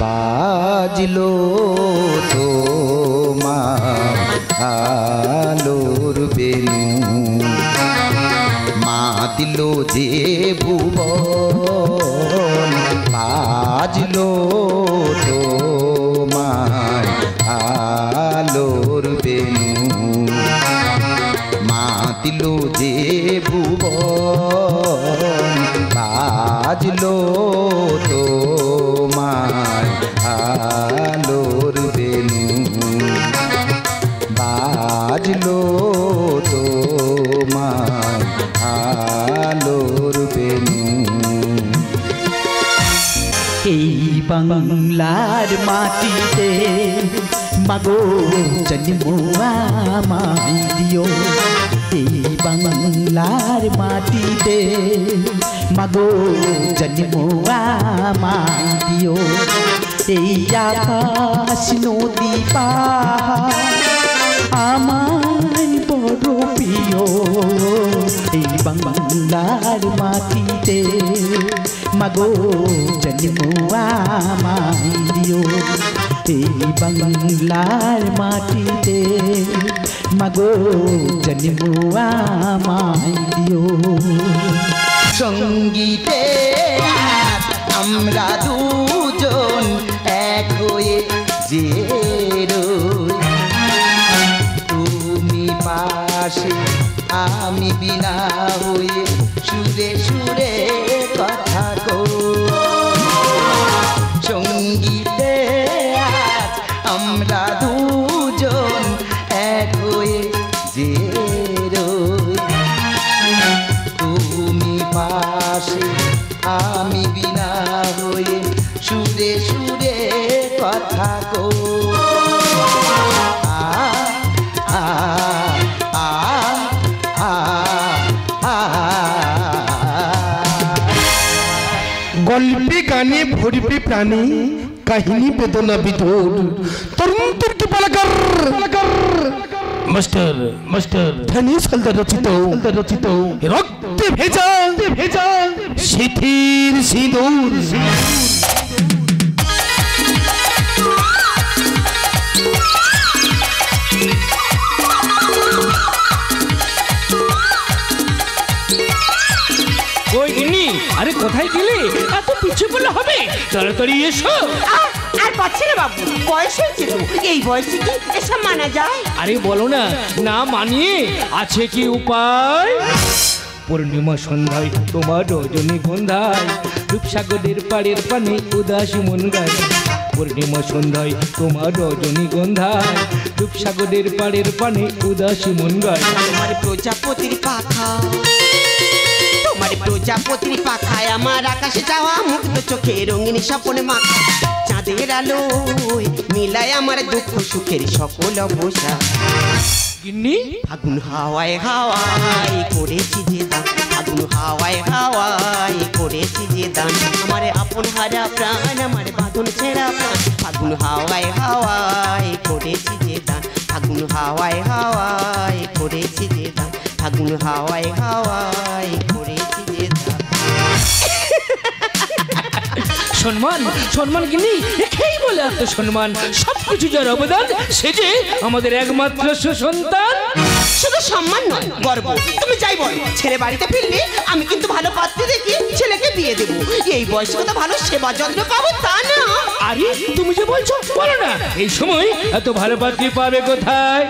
বাজলো তোমার আলোর বেনু মা দিল যে ভুবন বাজলো তোমার আলোর বেনু মা দিল যে ভুবন বাজলো তোমার আলোর বেনু বাজলো তোমার আলোর বেনু এই বাংলার মাটিতে মাগো জন্মুয়া মাই দিও এই বাংলার মাটিতে মাগো জন্মুয়া মাই দিও এই আকাশ নদী পাহাড় আমার বড় প্রিয় এই বাংলার মাটিতে মাগো জন্মুয়া মাই দিও এই বাংলার মাটিতে মাগো জন্মুয়া মাই দিও সঙ্গীতে আমরা দুজন এক হয়ে যে তুমি পাশে আমি বিনা হয়ে সুরে সুরে কথা কো সঙ্গীতে আমরা দুজন এক হয়ে যে তুমি পাশে আমি বিনা হয়ে সুরে সুরে কথা কো গল্পে গানে ভরবে প্রাণী কাহিনী বেদনা বিধুর তরুণ তুর্কি পালাকার মাস্টার মাস্টার ধানিস হালদার রচিত রক্তে ভেজা সিথির সিঁদুর আরে কোথায় গেলে এত পিছু বলে হবে তাড়াতাড়ি এসো আর পাচ্ছে না বাবু বয়স হয়েছে তো এই বয়সে কি এসব মানা যায় আরে বলো না না মানিয়ে আছে কি উপায় পূর্ণিমা সন্ধ্যায় তোমার রজনীগন্ধায় রূপসাগরের পাড়ের পানে উদাসী মন গায় পূর্ণিমা সন্ধ্যায় তোমার রজনীগন্ধায় রূপসাগরের পাড়ের পানে উদাসী মন গায় আমার প্রজাপতির পাখা তোমার প্রজাপতির পাখায় আমার আকাশে যাওয়া মুক্ত চোখে রঙিন স্বপ্নে মাখা চাঁদের আলোয় মিলায় আমার দুঃখ সুখের সকল অবসা গিন্নি ফাগুন হাওয়ায় হাওয়ায় করেছি যে দান ফাগুন হাওয়ায় হাওয়ায় করেছি যে দান আমার আপন হারা প্রাণ আমার বাঁধন ছেঁড়া প্রাণ ফাগুন হাওয়ায় হাওয়ায় করেছি যে দান ফাগুন হাওয়ায় হাওয়ায় করেছি যে দান ফাগুন হাওয়ায় হাওয়ায় করেছি যে দান সম্মান সম্মান গিনি একেই বলে আত্মসম্মান সবকিছু যার অবদান সে যে আমাদের একমাত্র সুসন্তান শুধু সম্মান নয় গর্ব তুমি যাই বলো ছেলে বাড়িতে ফিরলে আমি কিন্তু ভালো পাত্র দেখি ছেলেকে বিয়ে দেবো এই বয়সে কত ভালো সেবা যত্ন পাবো তা না আরে তুমি যে বলছো বলো না এই সময় এত ভালো পাত্রী পাবে কোথায়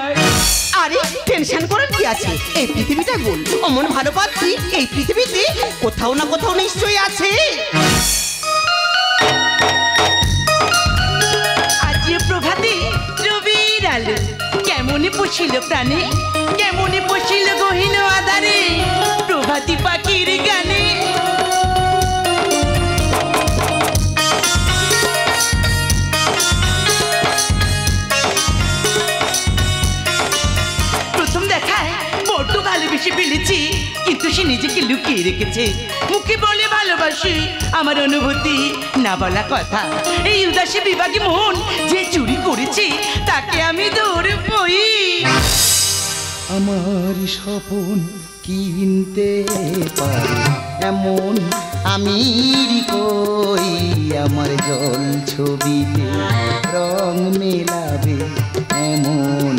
আরে টেনশন করার কি আছে এই পৃথিবীটা গোল অমন ভালো পাত্রী এই পৃথিবীতে কোথাও না কোথাও নিশ্চয়ই আছে আজ প্রভাতে রবির আলো কেমনে পশিল প্রাণে কেমনে পশিল গহীন আধারে প্রভাতী পাখির গানে প্রথম দেখায় বড্ড ভালোবেসে ফেলেছি কিন্তু সে নিজেকে লুকিয়ে রেখেছে মুখে বলে ভালোবাসি আমার অনুভূতি না বলা কথা এই উদাসী বিভাগী মন যে চুরি করেছে তাকে আমি দৌড়ে বই আমার স্বপন কিনতে পারে এমন আমির কই আমার জল ছবিতে রং মেলাবে এমন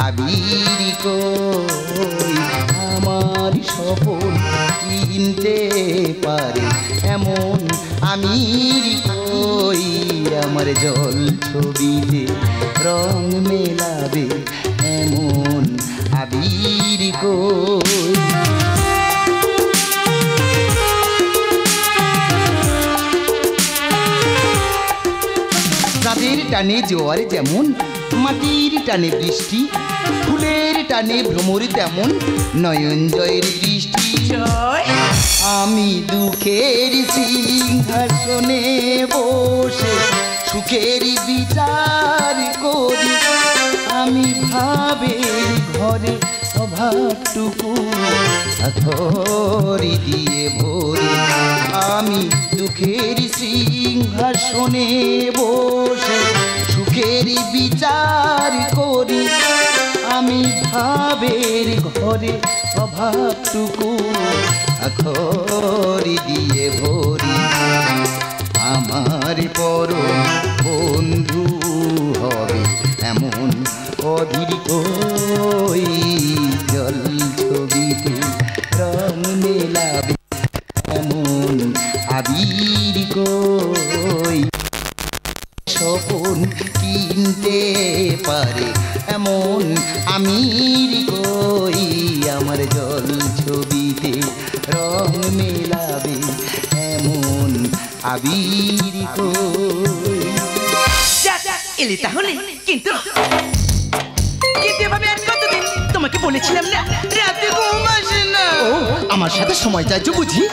আবির কই আমার স্বপন কিনতে পারে এমন আমির কই আমার জল ছবিতে রং মেলাবে এমন আবির কই চাঁদের টানে জোয়ার যেমন মাটির টানে বৃষ্টি ফুলের টানে ভ্রমর তেমন নয়ন জয়ের দৃষ্টি আমি দুঃখের সিংহাসনে বসে সুখের বিচার করি আমি ভাবের ঘরে অভাবটুকু আথরি দিয়ে ভরি আমি দুঃখের সিংহাসনে বসে সুখের বিচার করি আমি ভাবের ঘরে অভাবটুকু আথরি দিয়ে ভরি আমার পরম বন্ধু হবে এমন অধীর কই জল ছবিতে রং মেলাবে এমন আবির কই স্বপন কিনতে পারে এমন আমির কই আমার জল ছবিতে রং মেলাবে এমন আবির কই এলি তাহলে কিন্তু এভাবে আর কতদিন তোমাকে বলেছিলাম না রাতে ঘুম আসে না আমার সাথে সময় চাইছো বুঝি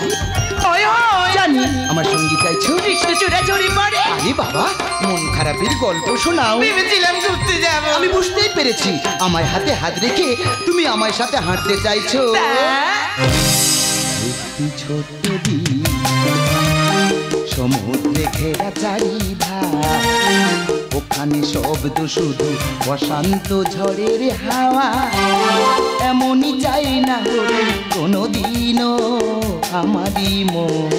জানি আমার সঙ্গী চাইছো কৃষ্ণচূড়া ঝরে পড়ে আরে বাবা মন খারাপের গল্প শোনাও ভেবেছিলাম ঘুরতে যাবো আমি বুঝতেই পেরেছি আমার হাতে হাত রেখে তুমি আমার সাথে হাঁটতে চাইছো একটি ছোট্ট দ্বীপ সমুদ্রে ঘেরা চারিধার ওখানে শব্দ শুধু অশান্ত ঝড়ের হাওয়া এমনই চাই না কোনোদিনও আমারই মন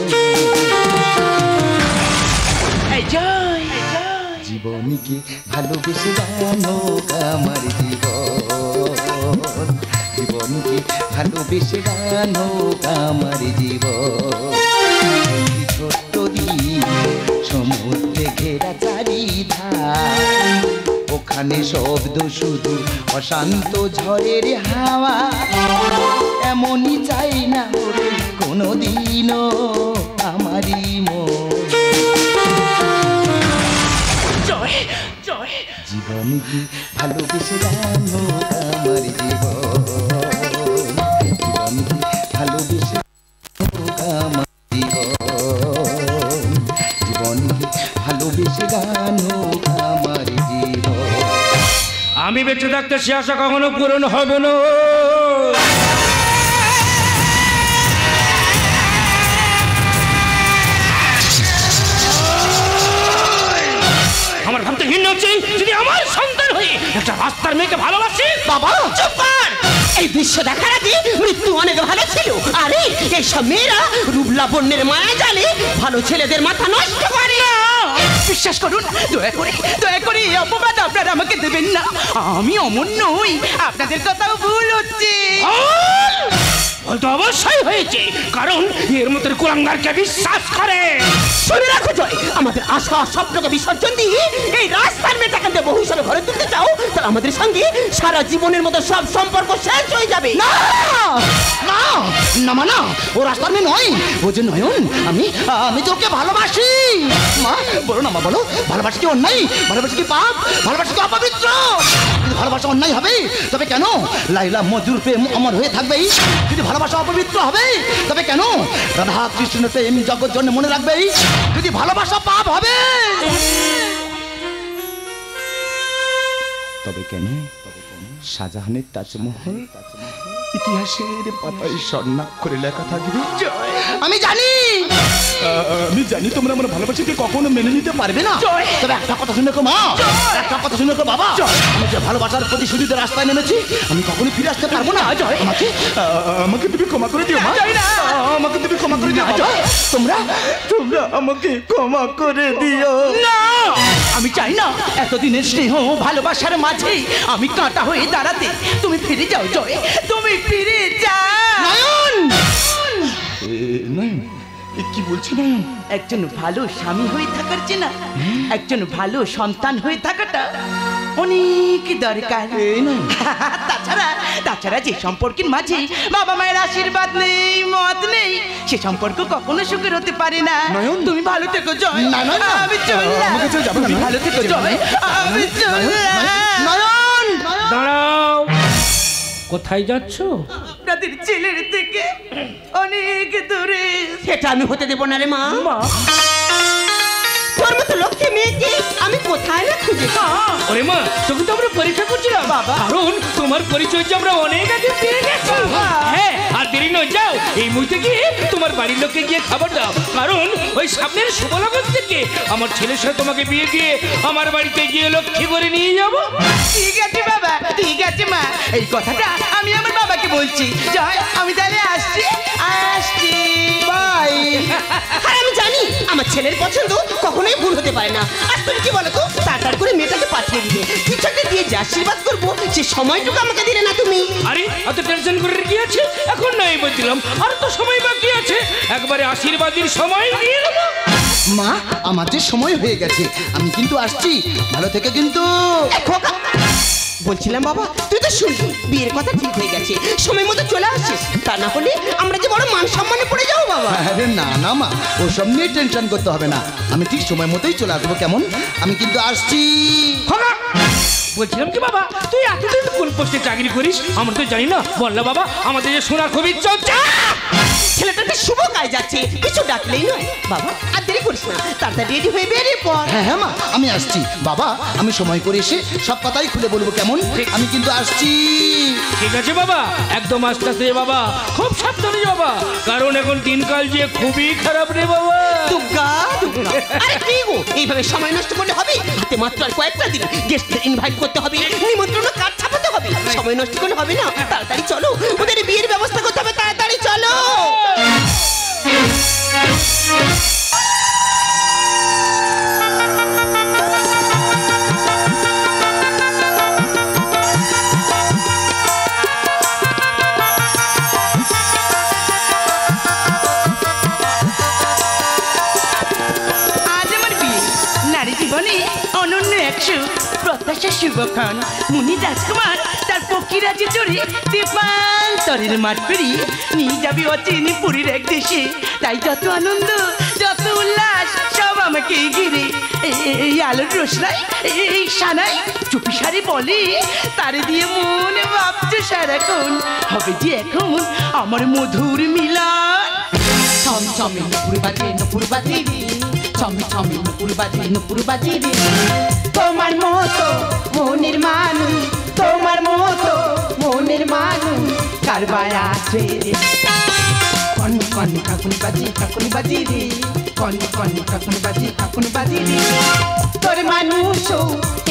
জীবনকে ভালোবেসে জানো আমার জীবন জীবনকে ভালোবেসে জানো আমার জীবন ছোট্ট দ্বীপ সমুদ্রে ঘেরা চারিধার ওখানে শব্দ শুধু অশান্ত ঝড়ের হাওয়া এমনই চাই না কোনোদিনও আমারই মন জীবনকে ভালোবেসে জানো আমার জীবন জীবনকে ভালোবেসে আমার জীবন জীবনকে ভালোবেসে জানো আমার জীবন আমি বেঁচে থাকতে সে আশা কখনো পূরণ হবে না আমার ভাবতে ঘৃণা হচ্ছে যদি আমার সন্তান হয়ে একটা রাস্তার মেয়েকে ভালোবাসি বাবা চুপ কর এই দৃশ্য দেখার আগে মৃত্যু অনেক ভালো ছিল আরে এইসব মেয়েরা রূপ লাবণ্যের মায়া জালে ভালো ছেলেদের মাথা নষ্ট করে না বিশ্বাস করুন দয়া করে এই অপবাদ আপনারা আমাকে দেবেন না আমি অমন নই আপনাদের কথাও ভুল হচ্ছে বলতে অবশ্যই হয়েছে কারণ এর মতো কুলাঙ্গারকে বিশ্বাস করে শুনে রাখো জয় আমাদের আশা স্বপ্নকে বিসর্জন দিয়ে এই রাস্তার মেয়েটাকে বহু হিসাবে ঘরে তুলতে চাও তাহলে আমাদের সঙ্গে সারা জীবনের মতো সব সম্পর্ক শেষ হয়ে যাবে না না না মানা ও রাস্তার মেয়ে নয় ও যে নয়ন আমি তোকে ভালোবাসি মা বলো না মা বলো ভালোবাসা কি অন্যায় ভালোবাসা কি পাপ ভালোবাসা কি অপবিত্র যদি ভালোবাসা অন্যায় হবে তবে কেন লাইলা মজুর প্রেম অমর হয়ে থাকবে যদি ভালোবাসা অপবিত্র হবে তবে কেন রাধা কৃষ্ণ প্রেম জগৎ জন্য মনে রাখবে যদি ভালোবাসা পাপ হবে তবে কেন শাহজাহানের তাজমহল ইতিহাসের পাতায় স্বর্ণাক্ষরে লেখা থাকবে। আমি জানি আমি জানি তোমরা আমার ভালোবাসাকে কখনো মেনে নিতে পারবে না। তবে একটা কথা শুনে রাখো মা, একটা কথা শুনে রাখো বাবা, আমি যে ভালোবাসার প্রতিশ্রুতিতে রাস্তায় নেমেছি আমি কখনো ফিরে আসতে পারবো না। আমাকে আমাকে তুমি ক্ষমা করে দিও মা, আমাকে তুমি ক্ষমা করে দিও বাবা। তোমরা তোমরা আমাকে ক্ষমা করে দিও। না, আমি চাই না এতদিনের স্নেহ ভালোবাসার মাঝে আমি কাঁটা হয়ে দাঁড়াতে। তুমি ফিরে যাও জয়, তুমি ফিরে যাও। নয়ন নয়ন কি বলছি নয়ন? একজন ভালো স্বামী হয়ে থাকার চেয়ে না একজন ভালো সন্তান হয়ে থাকাটা অনেক দরকার। তাছাড়া যে সম্পর্কের মাঝে বাবা মায়ের আশীর্বাদ নেই, মত নেই, সে সম্পর্ক কখনো সুখের হতে পারে না। তুমি ভালো থেকো জয়। আমি চললাম। তুমি ভালো থেকো জয়। আমি চললাম। নয়ন দাঁড়াও, কোথায় যাচ্ছ? আপনাদের ছেলের থেকে অনেক দূরে। সেটা আমি হতে দেবো না রে মা। তোর মতো লক্ষ্মী মেয়েকে আমি কোথায় না খুঁজে ওরে মা, তোকে তো আমরা পরীক্ষা করছিলাম বাবা, কারণ তোমার পরিচয় যে আমরা অনেক আগে পেয়ে গেছি। হ্যাঁ, আর দেরি নয়, যাও এই মুহূর্তে গিয়ে তোমার বাড়ির লোককে গিয়ে খাবার দাও, কারণ ওই সামনের শুভলগ্ন থেকে আমার ছেলের সাথে তোমাকে বিয়ে দিয়ে আমার বাড়িতে গিয়ে লক্ষ্মী করে নিয়ে যাবো। ঠিক আছে বাবা, ঠিক আছে মা, এই কথাটা আমি আমার বাবাকে বলছি। জয়, আমি তাহলে আসছি। বাই। আর আমি জানি আমার ছেলের পছন্দ কখনোই ভুল হতে পারে না। আর তুমি কি বলো তো, তাড়াতাড়ি করে মেয়েটাকে পাঠিয়ে দিলে কিছু একটা দিয়ে যে আশীর্বাদ করবো, সে সময়টুকু আমাকে দিলে না তুমি। আরে এত টেনশন করে কি আছে, এখন নাই বলছিলাম, আর তো সময় বাকি আছে, একবারে আশীর্বাদের সময় দিয়ে দেবো। মা, আমার যে সময় হয়ে গেছে, আমি কিন্তু আসছি, ভালো থেকে কিন্তু। বলছিলাম বাবা, তুই তো শুনলি বিয়ের কথা ঠিক হয়ে গেছে, সময় মতো চলে আসছিস, তা না হলে আমরা যে বড় মান সম্মানে পড়ে যাবো বাবা। আরে না না মা, ওসব নিয়ে টেনশন করতে হবে না, আমি ঠিক সময় মতোই চলে আসবো। কেমন? আমি কিন্তু আসছি। বলছিলাম কি বাবা, তুই এতদিন কোন পোস্টে চাকরি করিস আমরা তো জানি না, বল না বাবা, আমাদের যে শোনার খুব ইচ্ছা হচ্ছে। ছেলেটা একটা শুভ কাজ যাচ্ছে, কিছু ডাকলেই নয় বাবা। আর দেরি করিস না, তাড়াতাড়ি রেডি হয়ে বেরিয়ে পড়। হ্যাঁ হ্যাঁ মা, আমি আসছি বাবা, আমি সময় করে এসে সব কথাই খুলে বলবো। কেমন? আমি কিন্তু আসছি। ঠিক আছে বাবা, একদম আস্তে আস্তে বাবা, খুব সাবধানে বাবা, কারণ এখন দিনকাল যে খুবই খারাপ রে বাবা। দুর্গা দুর্গা, আরে কি গো, এইভাবে সময় নষ্ট করলে হবে? হাতে মাত্র আর কয়েকটা দিন, গেস্টদের ইনভাইট করতে হবে, নিমন্ত্রণ কার্ড ছাপাতে হবে, সময় নষ্ট করলে হবে না। তাড়াতাড়ি চলো, ওদের বিয়ের ব্যবস্থা করতে হবে, তাড়াতাড়ি চলো। প্রত্যাশা শুভক্ষণ মুনি রাজকুমার তার পক্ষীরাজে চড়ে দেবান্তরের মাঠ পেরিয়ে নিয়ে যাবে অচিনি পুরীর এক দেশে। তাই যত আনন্দ, যত উল্লাস সব আমাকে ঘিরে। এই আলোর রোশনাই, এই সানাই চুপি সারি বলে, তারে দিয়ে মন ভাবছে সারাক্ষণ হবে যে এখন আমার মধুর মিলন। ছমছমে নুপুর বাজে নুপুর বাজে রে, ছমছমে নুপুর বাজে নুপুর বাজে রে। তোমার মতো মনের মানুষ, তোমার মতো মনের মানুষ কারবার আছে রে। কনি কনি কাকুনি বাজি রে, কনি কনি কাকুনি বাজি রে। তোর মানুষও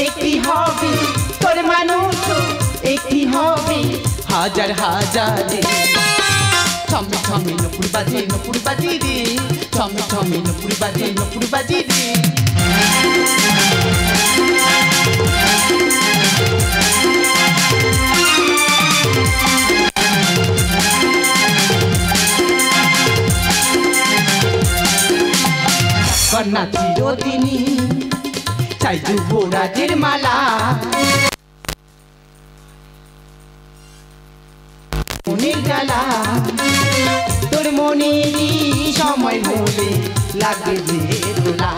একটি হবে, তোর মানুষও একটি হবে হাজার হাজার রে। ছমে ছমে নুপুর বাজে রে, ছমে ছমে নুপুর বাজে রে। কন্যা চিরদিনী চাই যুবরাজের মালা, মনের জ্বালা তোর মনে সময় হলে লাগে যে দোলা।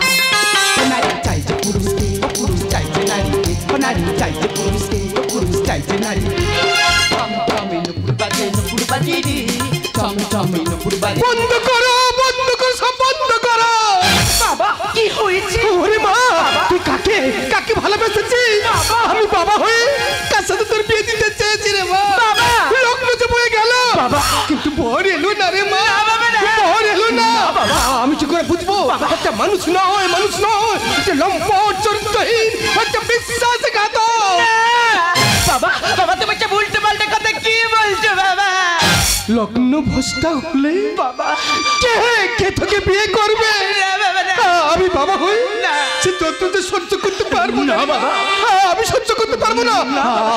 নারী চাইছে পুরুষকে, পুরুষ চাইছে নারীকে, নারী চাইছে পুরুষকে, পুরুষ চাইছে নারী। ছমছমে নুপুর বাজে রে, ছমছমে নুপুর বাজে। বন্ধ করো, বন্ধ করো, সব বন্ধ করো। বাবা কি হয়েছে? ওরে মা, তুই কাকে কাকে ভালোবেসেছিস? আমি বাবা হয়ে কার সাথে তোর বিয়ে দিতে চেয়েছি রে মা। বাবা! লগ্ন যে বয়ে গেল, বাবা কিন্তু বর এলো না রে মা বর এলো না বাবা আমি কি করে বুঝবো একটা মানুষ নয় একটা লম্পট চরিত্রহীন একটা বিশ্বাসঘাতক বাবা বাবা তুমি একটা উল্টো পাল্টা কথা কি বলছো বাবা লগ্ন ভ্রষ্টা হলে বাবা কে তোকে বিয়ে করবে আমি বাবা হই সে যন্ত্রণা সহ্য করতে পারবো না বাবা আমি সহ্য করতে পারবো না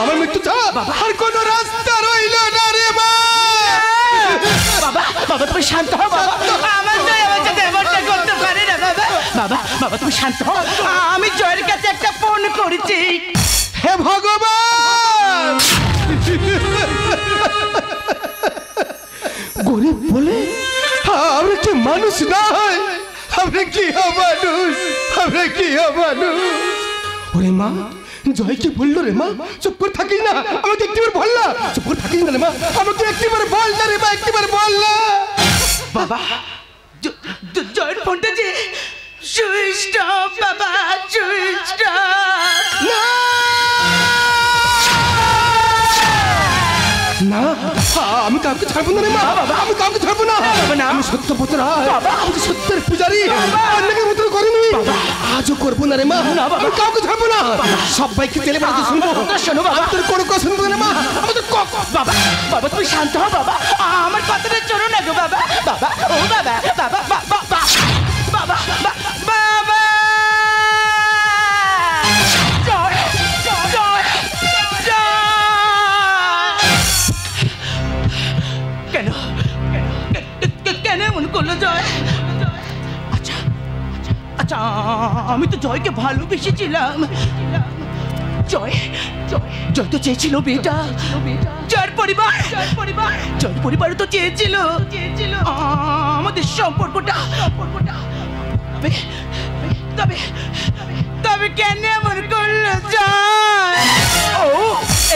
আমার মৃত্যু ছাড়া আর কোনো রাস্তা রইল না রে মা বাবা বাবা তুমি শান্ত হও বাবা আমার জয় আমার সাথে এমনটা করতে পারে না বাবা বাবা বাবা তুমি শান্ত হও আমি জয়ের কাছে একটা ফোন করেছি হে ভগবান গরিব বলে আমরা কি মানুষ নয় আমরা কি মানুষ ওরে মা জয় কি বললো রে মা চুপ করে থাকিস না আমাকে একটিবার বল না চুপ করে থাকিস না রে মা আমাকে একটিবার বল না রে মা একটিবার বল না বাবা জয়ের ফোনটা যে সুইচ অফ বাবা সুইচ না আমি কাউকে ছাড়বো না রে মা আমি কাউকে ছাড়বো না আমি সত্যপত্র আমি সত্যের পূজারি অন্যকে মতো করিনি আজও করবো না রে মা আমি কাউকে ছাড়বো না সবাইকে জেলে বেড়াতে শুনবো শোনো বাবা তোর কোনো কথা শুনবো না মা আমাদের বাবা বাবা তুমি শান্ত হও বাবা আমার কথাটা চলো না গো বাবা বাবা ও বাবা বাবা বাবা বাবা বাবা জয় জয় কেন কেন এমন করলো জয় আচ্ছা আচ্ছা আমি তো জয়কে ভালোবেসেছিলাম জয় জয় তো চেয়েছিল বিয়েটা জয়ের পরিবার তো চেয়েছিল আমাদের সম্পর্কটা তবে কেন এমন করলো জয়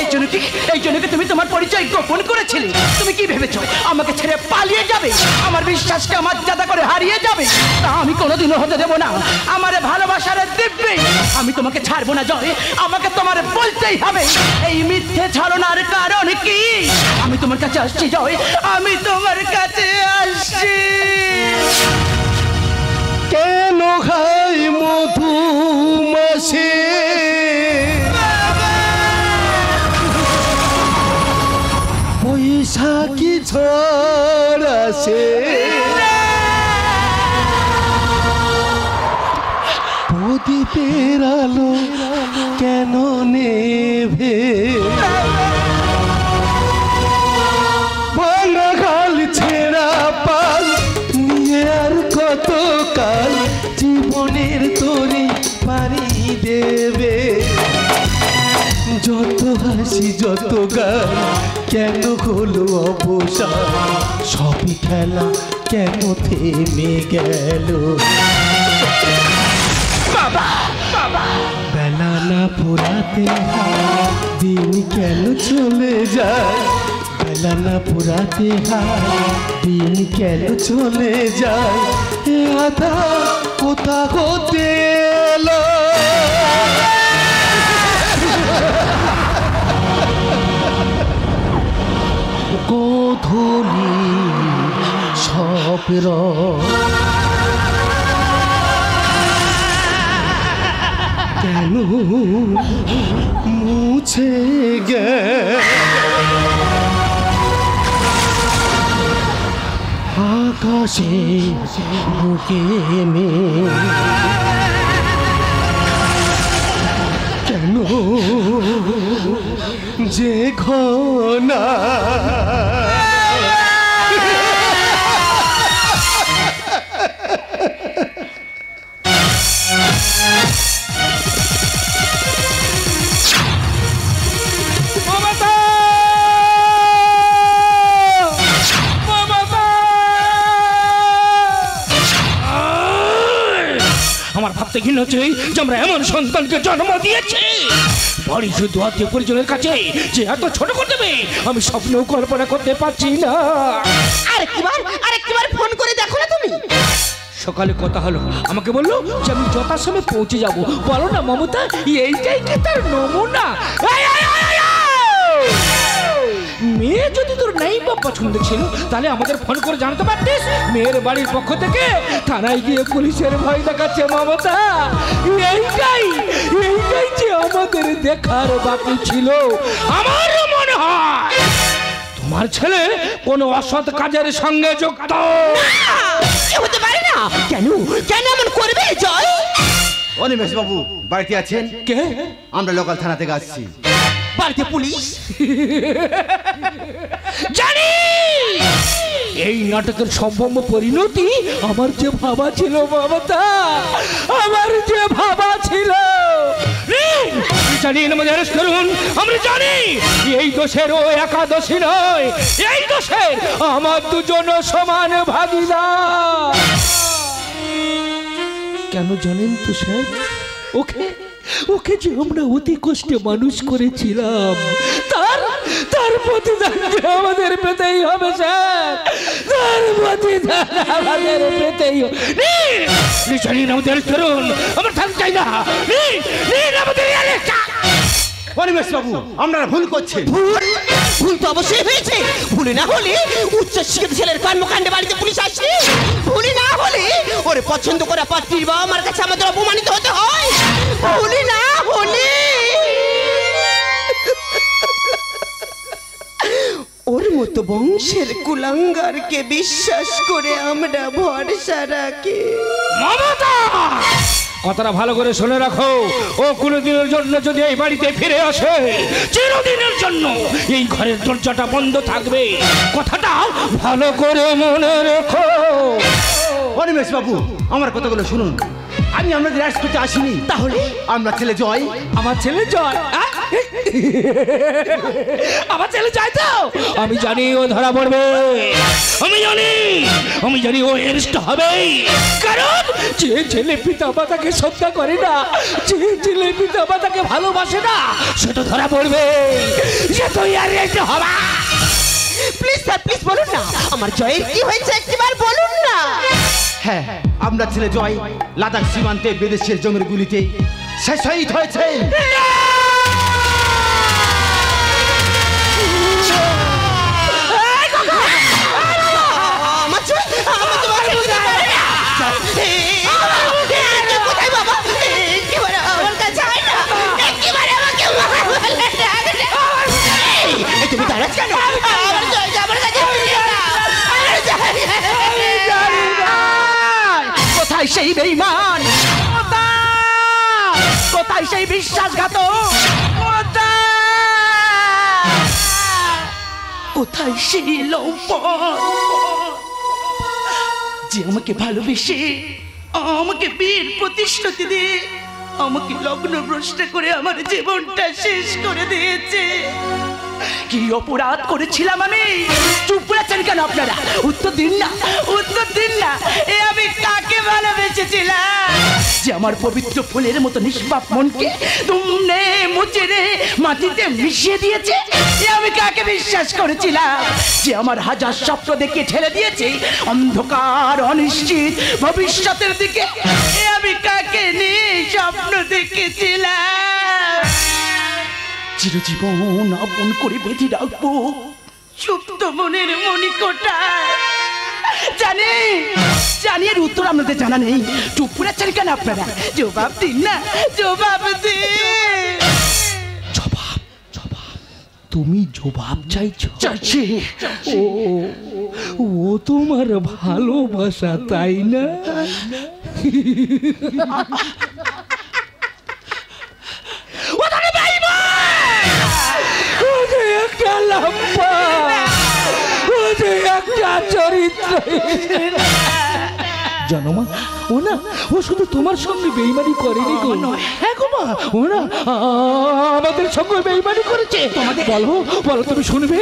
এই জন্য কি তুমি তোমার পরিচয় গোপন করেছিলে তুমি কি ভেবেছো আমাকে ছেড়ে পালিয়ে যাবে আমার বিশ্বাসকে আমার জাদা করে হারিয়ে যাবে তা আমি কোনোদিনও হতে দেবো না আমারে ভালোবাসার দিব্যি আমি তোমাকে ছাড়বো না জয় আমাকে তোমার বলতেই হবে এই মিথ্যে ছলনার কারণ কি আমি তোমার কাছে আসছি জয় আমি তোমার কাছে আসছি কেন খাই মধুমাছি বৈশাখী ঝড় আসে প্রদীপের আলো কেন নেভে ভাঙা গাল ছেঁড়া পাল নিয়ে আর কত কাল জীবনের তরি পারি দেবে যত হাসি যত গান কেন হলো অবসান সবই খেলা কেন থেমে গেল বেলা না পুরাতে দিন কেন চলে যায় বেলা না পুরাতে দিন কেন চলে যায় এ আধা কোথা হতে এলো গোধূলি সব কেন মুছে গে আকাশে বুকে মে কেন যে ঘনা আমার ভাবতে ঘৃণা হচ্ছে যে আমরা এমন সন্তানকে জন্ম দিয়েছি বাড়ি শুধু আত্মীয় পরিজনের কাছে যে এত ছোট করে দেবে আমি স্বপ্ন কল্পনা করতে পারছি না আরেকবার ফোন করে দেখো না তুমি সকালে কথা হলো আমাকে বললো যে আমি যথাসময়ে পৌঁছে যাব বলো না মমতা এইটাই কি তার নমুনা মেয়ে যদি তোর নাই বা পছন্দ ছিল তাহলে আমাদের ফোন করে জানাতে পারতিস। মেয়ের বাড়ির পক্ষ থেকে থানায় গিয়ে পুলিশের ভয় দেখাচ্ছে মমতা। এইটাই যে আমাদের দেখার বাকি ছিল। আমার মনে হয় তোমার ছেলে কোনো অসৎ কাজের সঙ্গে যুক্ত। হতে পারে না। কেন কেন এমন করবে জয়? অনিমেষ বাবু বাড়িতে আছেন? কে? আমরা লোকাল থানা থেকে আসছি। বাড়িতে পুলিশ? জানি এই নাটকের সম্ভব পরিণতি আমার যে ভাবা ছিল মমতা, আমার যে ভাবা ছিল। জানি আমাদের অ্যারেস্ট করুন। আমরা জানি এই দোষের ও একাদশী নয়, এই দোষের আমার দুজন সমান ভাগীদার। কেন জানেন তো স্যার? ওকে যে আমরা অতি কষ্টে মানুষ করেছিলাম তার প্রতিদান আমাদের পেতেই হবে স্যার। তার প্রতিদান আমাদের পেতেই হবে। আমাদের করুন, আমরা থাকতে চাই না। আমাদের অনিমেষ বাবু আমরা ভুল করছি। ভুল তো অবশ্যই হয়েছে। ভুল না হলে উচ্চ শিক্ষিত ছেলের কর্মকাণ্ডে বাড়িতে পুলিশ আসে। ভুল না হলে ওরে পছন্দ করা পাত্রীর বাবা মার কাছে আমাদের অপমানিত হতে হয়। ভুল না হলে ওর মতো বংশের কুলাঙ্গারকে বিশ্বাস করে আমরা ভরসা রাখি। মমতা, কথাটা ভালো করে শুনে রাখো। ও কোনোদিনের জন্য যদি এই বাড়িতে ফিরে আসে, চিরদিনের জন্য এই ঘরের দরজাটা বন্ধ থাকবে। কথাটা ভালো করে মনে রেখো। অনিমেষ বাবু আমার কথাগুলো শুনুন। আমি আপনাদের অ্যারেস্ট করতে আসিনি। তাহলে আমরা ছেলে জয়। আমার ছেলে জয়? আমার ছেলে জয় তো আমি জানি ও ধরা পড়বে। আমি জানি ও অ্যারেস্ট হবে। কারণ যে ছেলে পিতা মাতাকে শ্রদ্ধা করে না, যে ছেলে পিতা মাতাকে ভালোবাসে না, সে তো ধরা পড়বে। সে তো অ্যারেস্ট হবে। প্লিজ স্যার, প্লিজ বলুন না আমার জয়ের কি হয়েছে, একবার বলুন না। হ্যাঁ, আমরা ছেলে জয় লাদাখ সীমান্তে বিদেশের জঙ্গির গুলিতে সে শহীদ হয়েছে। তুমি দাঁড়াচ্ছ কেন? কোথায় সেই বেঈমান? কোথায় সেই বিশ্বাসঘাতক? কোথায় সেই লম্পট যে আমাকে ভালোবেসে আমাকে বিয়ের প্রতিশ্রুতি দিয়ে আমাকে লগ্ন ভ্রষ্ট করে আমার জীবনটা শেষ করে দিয়েছে? কি অপরাধ করেছিলাম আমি? চুপ আছেন কেন আপনারা? উত্তর দিন না, উত্তর দিন না। এ আমি কাকে ভালোবেসেছিলাম যে আমার পবিত্র ফুলের মতো নিষ্পাপ মনকে তুমনে মুচড়ে মাটিতে মিশিয়ে দিয়েছে? এ আমি কাকে বিশ্বাস করেছিলাম যে আমার হাজার স্বপ্ন দেখে ঠেলে দিয়েছে অন্ধকার অনিশ্চিত ভবিষ্যতের দিকে? এ আমি কাকে নিয়ে স্বপ্ন দেখেছিলাম? চিরজীবন আপন করে বেঁধে রাখবো সুপ্ত মনের মণিকোটায়। জানি এর উত্তর আপনাদের জানা নেই। চুপ করেছেন কেন আপনারা? জবাব দিন না, জবাব দিন। জবাব তুমি জবাব চাইছো? চাইছি। ও তোমার ভালোবাসা, তাই না? একটা লম্বা, একটা চরিত্র জানো মা, ও শুধু তোমার সঙ্গে বেইমানি করেনি গো। হ্যাঁ গো মা, ও না আমাদের সঙ্গে বেইমানি করেছে। বলো তুমি শুনবে?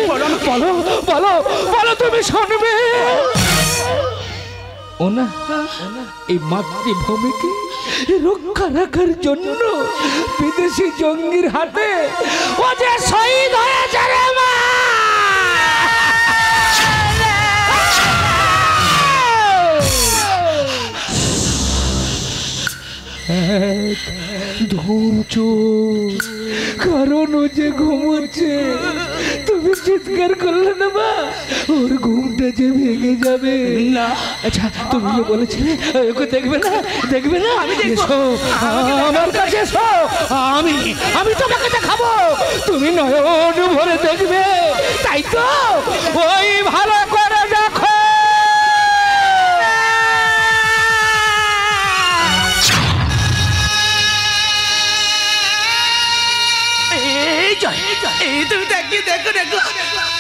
বলো তুমি শুনবে? ও না এই মাতৃভূমিকে রক্ষা রাখার জন্য বিদেশি জঙ্গির হাতে ও যে শহীদ হয়েছে রে মা। ধূম চোখ, কারণ ও যে ঘুমোচ্ছে। তুমি চিৎকার করলে না মা, ওর ঘুমটা যে ভেঙে যাবে। না আচ্ছা তুমি যে বলেছিলে ওকে দেখবে না, দেখবে না? আমি দেখবো। এসো, আমার কাছে এসো, আমি তোমাকে দেখাবো। তুমি নয়ন ভরে দেখবে, তাই তো? ওই ভালো করে দেখো। তুমি তাকিয়ে দেখো দেখো,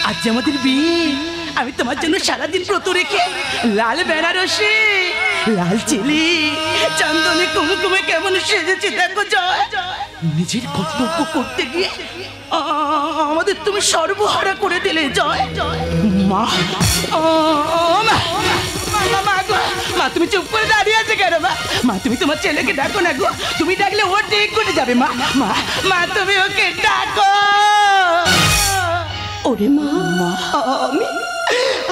আজ যে আমাদের বিয়ে। আমি তোমার জন্য সারাদিন ব্রত রেখে লাল বেনারসি, লাল চিলি, চন্দনে কুমকুমে কেমন সেজেছি দেখো জয়। নিজের কর্তব্য করতে গিয়ে আমাদের তুমি সর্বহারা করে দিলে জয়। মা মা তুমি চুপ করে দাঁড়িয়ে আছে কেন? মা তুমি তোমার ছেলেকে ডাকো না গো, তুমি ডাকলে ও ঠিক করে যাবে। মা মা মা তুমি ওকে ডাকো। ওরে মা,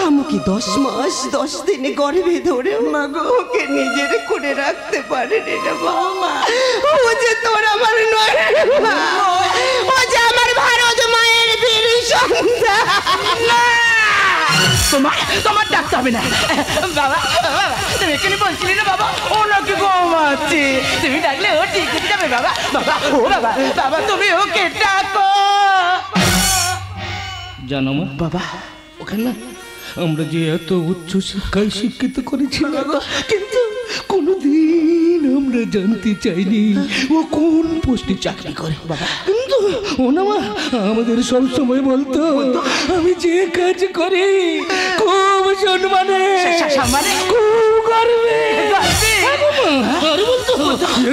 আমাকে 10 মাস 10 দিন গর্ভে ধরে মা গো ওকে নিজের করে রাখতে পারেনি না মা। ও যে তোর আমার নয়, ও যে আমার ভারত মায়ের বীর সন্তান। তোমার ডাকতে হবে না বাবা। তুমি এখানে বলছিলে না বাবা ও নাকি ঘুমাচ্ছে, তুমি ডাকলে ও ঠিক হয়ে যাবে বাবা। বাবা ও বাবা, বাবা তুমি ওকে ডাকো। জানো মা বাবা ওখানে না আমরা যে এত উচ্চ শিক্ষায় শিক্ষিত করেছি কিন্তু কোনোদিন আমরা জানতে চাইনি ও কোন পোস্টে চাকরি করে বাবা। কিন্তু ও না মা আমাদের সব সময় বলতো আমি যে কাজ করি খুব সম্মানে, খুব গর্বে। আর বলতো এ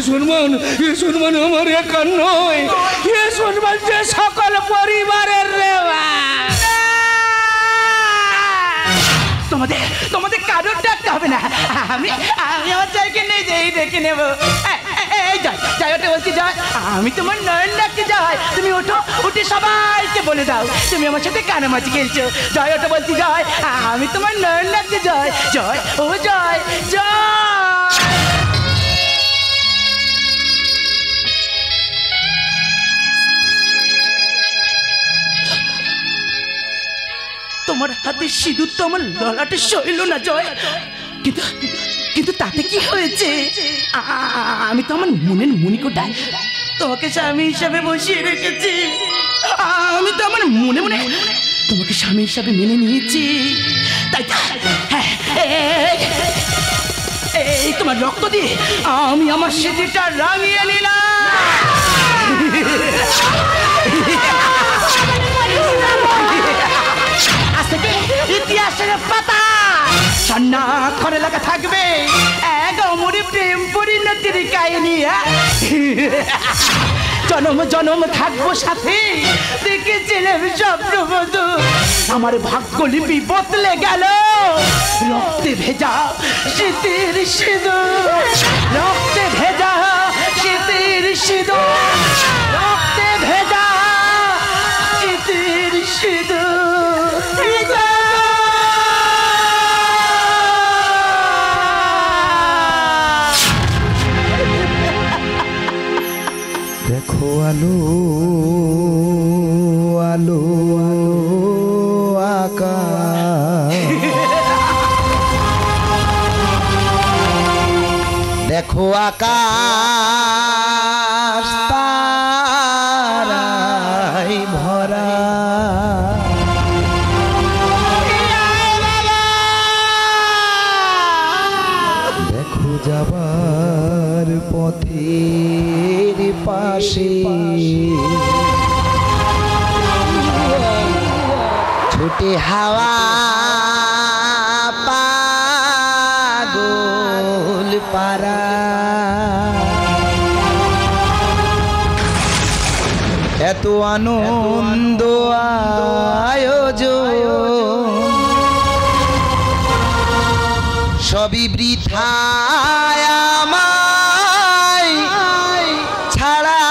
সম্মান আমার একার নয়, এ সম্মান যে সকল পরিবারের রেওয়া। তোমাদের কারোর ডাকতে হবে না, আমি আমার জায়গায় নেই যে এই ডেকে নেবো। যাই ওটা বলছি যাই, আমি তোমার নয়ন ডাকতে যাই। তুমি ওঠো, উঠে সবাইকে বলে দাও তুমি আমার সাথে কানামাছি খেলছো। জয় ওটা বলছি জয়, আমি তোমার নয়ন ডাকতে জয়। জয় ও জয় জয়। তোমার হাতে সিঁদুর তো আমার ললাটে সইল না জয়, কিন্তু কিন্তু তাতে কি হয়েছে? আমি তো আমার মনের মণিকোটায় তোমাকে স্বামী হিসাবে বসিয়ে রেখেছি। আমি তো আমার মনে মনে তোমাকে স্বামী হিসাবে মেনে নিয়েছি। তাই হ্যাঁ, এই তোমার রক্ত দিয়ে আমি আমার সিঁদুরটা রাঙিয়ে নিলাম। ইতিহাসের পাতা স্বর্ণাক্ষরে লেখা থাকবে এক অমরি প্রেম পরিণতির কাহিনী। জনম জনম থাকবো সাথে, দেখেছিলাম স্বপ্নবধূ। আমার ভাগ্য লিপি বদলে গেল, রক্তে ভেজা শীতের সিঁদুর, রক্তে ভেজা শীতের সিঁদুর, রক্তে ভেজা শীতের সিঁদুর। দেখো আলো আলো আকাশ, দেখো আকাশ তারায় ভরা। দেখো যাবার পথের পাশে ছুটে হাওয়া পাগল পারা। এত আনন্দ আয়োজন সবই বৃথায় আমায় ছাড়া।